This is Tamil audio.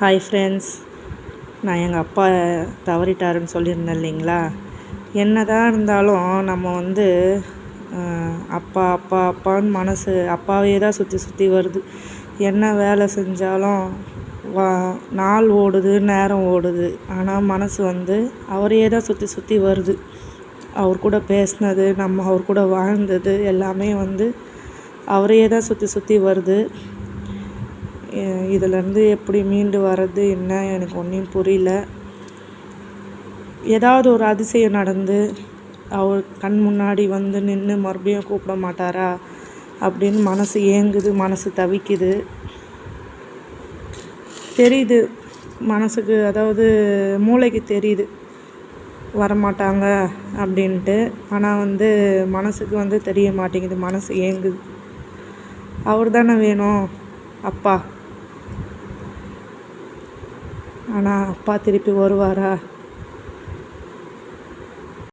ஹாய் ஃப்ரெண்ட்ஸ், நான் எங்கள் அப்பா தவறிட்டாருன்னு சொல்லியிருந்தேன் இல்லைங்களா. என்னதான் இருந்தாலும் நம்ம அப்பா அப்பா அப்பான்னு மனசு அப்பாவே தான் சுற்றி சுற்றி வருது. என்ன வேலை செஞ்சாலும் நாள் ஓடுது, நேரம் ஓடுது, ஆனால் மனசு அவரையே தான் சுற்றி சுற்றி வருது. அவர் கூட பேசினது, நம்ம அவர் கூட வாழ்ந்தது எல்லாமே அவரையே தான் சுற்றி சுற்றி வருது. இதிலேருந்து எப்படி மீண்டு வர்றது என்ன எனக்கு ஒன்றும் புரியல. ஏதாவது ஒரு அதிசயம் நடந்து அவர் கண் முன்னாடி நின்று மறுபடியும் கூப்பிட மாட்டாரா அப்படின்னு மனசு ஏங்குது, மனசு தவிக்குது. தெரியுது மனசுக்கு, அதாவது மூளைக்கு தெரியுது வரமாட்டாங்க அப்படின்ட்டு. ஆனால் மனசுக்கு தெரிய மாட்டேங்குது, மனசு ஏங்குது. அவர் தானே வேணும் அப்பா. ஆனால் அப்பா திருப்பி வருவாரா?